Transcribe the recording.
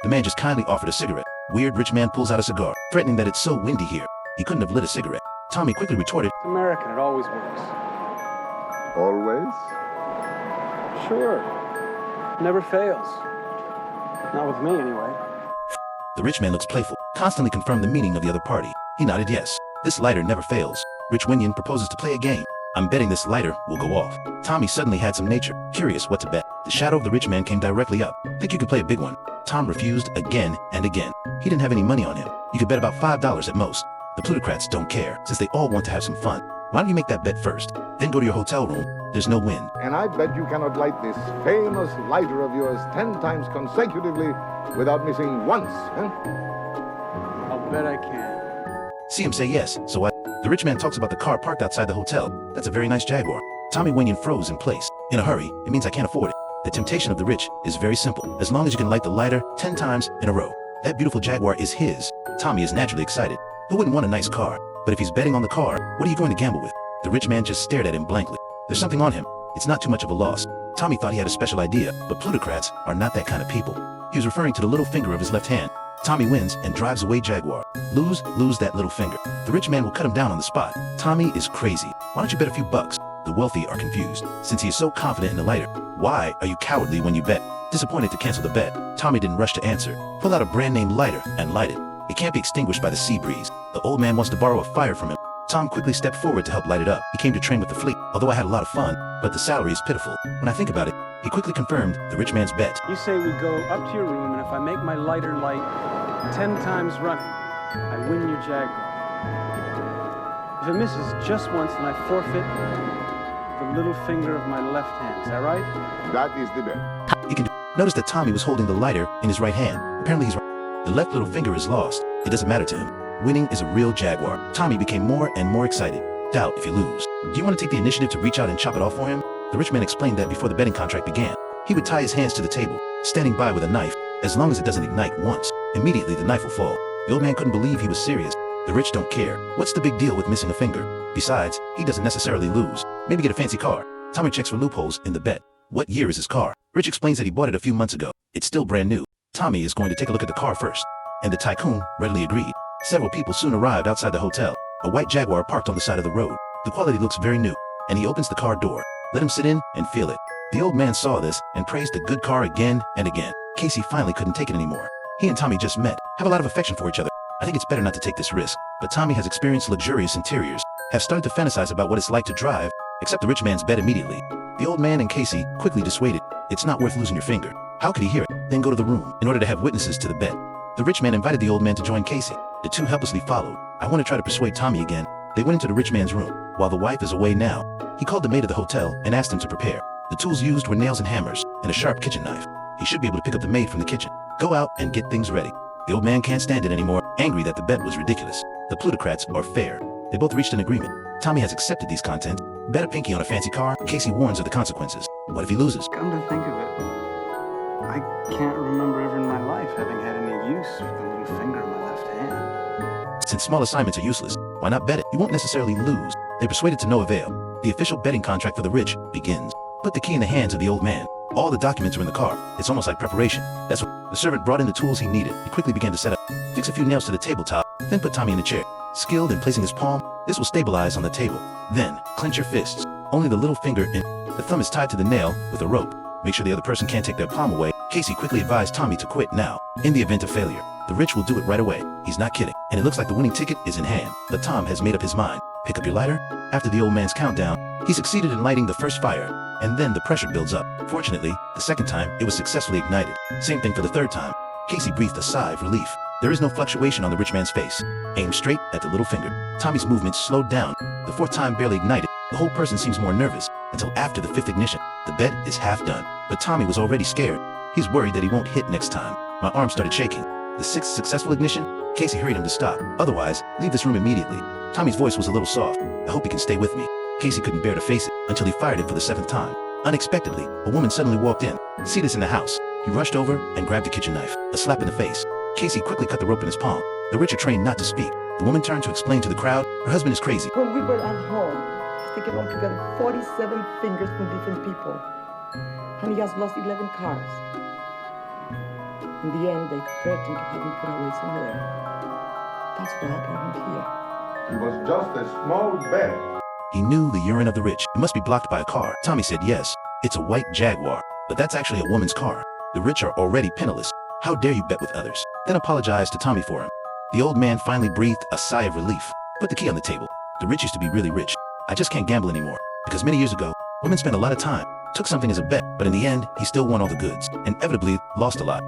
The man just kindly offered a cigarette. Weird rich man pulls out a cigar, threatening that it's so windy here, he couldn't have lit a cigarette. Tommy quickly retorted, It's American, it always works. Always? Sure. Never fails. Not with me, anyway. The rich man looks playful, constantly confirmed the meaning of the other party. He nodded yes. This lighter never fails. Rich Winion proposes to play a game. I'm betting this lighter will go off. Tommy suddenly had some nature, curious what to bet. The shadow of the rich man came directly up. Think you could play a big one? Tom refused again and again. He didn't have any money on him. You could bet about $5 at most. The plutocrats don't care, since they all want to have some fun. Why don't you make that bet first, then go to your hotel room? There's no win. And I bet you cannot light this famous lighter of yours 10 times consecutively without missing once, huh? I'll bet I can. See him say yes, so The rich man talks about the car parked outside the hotel. That's a very nice Jaguar. Tommy Winion froze in place. In a hurry, it means I can't afford it. The temptation of the rich is very simple, as long as you can light the lighter 10 times in a row. That beautiful Jaguar is his. Tommy is naturally excited. Who wouldn't want a nice car? But if he's betting on the car, what are you going to gamble with? The rich man just stared at him blankly. There's something on him. It's not too much of a loss. Tommy thought he had a special idea, but plutocrats are not that kind of people. He was referring to the little finger of his left hand. Tommy wins and drives away Jaguar. Lose that little finger. The rich man will cut him down on the spot. Tommy is crazy. Why don't you bet a few bucks? The wealthy are confused. Since he is so confident in the lighter, why are you cowardly when you bet? Disappointed to cancel the bet, Tommy didn't rush to answer. Pull out a brand name lighter and light it. It can't be extinguished by the sea breeze. The old man wants to borrow a fire from him. Tom quickly stepped forward to help light it up. He came to train with the fleet, although I had a lot of fun, but the salary is pitiful. When I think about it, he quickly confirmed the rich man's bet. You say we go up to your room, and if I make my lighter light 10 times running, I win your Jaguar. If it misses just once, then I forfeit the little finger of my left hand. Is that right? That is the bet. He can notice that Tommy was holding the lighter in his right hand. Apparently he's right. The left little finger is lost. It doesn't matter to him. Winning is a real Jaguar. Tommy became more and more excited. Doubt if you lose. Do you want to take the initiative to reach out and chop it off for him? The rich man explained that before the betting contract began, he would tie his hands to the table, standing by with a knife. As long as it doesn't ignite once, immediately the knife will fall. The old man couldn't believe he was serious. The rich don't care. What's the big deal with missing a finger? Besides, he doesn't necessarily lose. Maybe get a fancy car. Tommy checks for loopholes in the bet. What year is his car? Rich explains that he bought it a few months ago. It's still brand new. Tommy is going to take a look at the car first. And the tycoon readily agreed. Several people soon arrived outside the hotel. A white Jaguar parked on the side of the road. The quality looks very new. And he opens the car door. Let him sit in and feel it. The old man saw this and praised the good car again and again. Casey finally couldn't take it anymore. He and Tommy just met, have a lot of affection for each other. I think it's better not to take this risk. But Tommy has experienced luxurious interiors, have started to fantasize about what it's like to drive, accept the rich man's bet immediately. The old man and Casey quickly dissuaded. It's not worth losing your finger. How could he hear it? Then go to the room in order to have witnesses to the bet. The rich man invited the old man to join Casey. The two helplessly followed. I want to try to persuade Tommy again. They went into the rich man's room, while the wife is away now. He called the maid of the hotel and asked him to prepare. The tools used were nails and hammers, and a sharp kitchen knife. He should be able to pick up the maid from the kitchen. Go out and get things ready. The old man can't stand it anymore, angry that the bet was ridiculous. The plutocrats are fair. They both reached an agreement. Tommy has accepted these contents. Bet a pinky on a fancy car. Casey warns of the consequences. What if he loses? Come to think of it, I can't remember ever in my life having had any use for the little finger in my left hand. Since small assignments are useless, why not bet it? You won't necessarily lose. They persuaded to no avail. The official betting contract for the rich begins. Put the key in the hands of the old man. All the documents are in the car. It's almost like preparation. That's what the servant brought in the tools he needed. He quickly began to set up. Fix a few nails to the tabletop, then put Tommy in the chair. Skilled in placing his palm, this will stabilize on the table. Then, clench your fists. Only the little finger in. The thumb is tied to the nail with a rope. Make sure the other person can't take their palm away. Casey quickly advised Tommy to quit now. In the event of failure, the rich will do it right away. He's not kidding. And it looks like the winning ticket is in hand. But Tom has made up his mind. Pick up your lighter. After the old man's countdown, he succeeded in lighting the first fire. And then the pressure builds up. Fortunately, the second time, it was successfully ignited. Same thing for the third time. Casey breathed a sigh of relief. There is no fluctuation on the rich man's face. Aim straight at the little finger. Tommy's movements slowed down. The fourth time barely ignited. The whole person seems more nervous until after the fifth ignition. The bet is half done. But Tommy was already scared. He's worried that he won't hit next time. My arm started shaking. The sixth successful ignition, Casey hurried him to stop. Otherwise, leave this room immediately. Tommy's voice was a little soft. I hope he can stay with me. Casey couldn't bear to face it until he fired it for the seventh time. Unexpectedly, a woman suddenly walked in. See this in the house. He rushed over and grabbed a kitchen knife. A slap in the face. Casey quickly cut the rope in his palm. The rich are trained not to speak. The woman turned to explain to the crowd, her husband is crazy. When we were at home, he's taken altogether 47 fingers from different people. And he has lost 11 cars. In the end, they threatened to have him put away somewhere. That's why I brought him here. He was just a small bear. He knew the urine of the rich. It must be blocked by a car. Tommy said yes. It's a white Jaguar, but that's actually a woman's car. The rich are already penniless. How dare you bet with others? Then apologize to Tommy for him. The old man finally breathed a sigh of relief. Put the key on the table. The rich used to be really rich. I just can't gamble anymore. Because many years ago, women spent a lot of time, took something as a bet, but in the end, he still won all the goods, and inevitably lost a lot.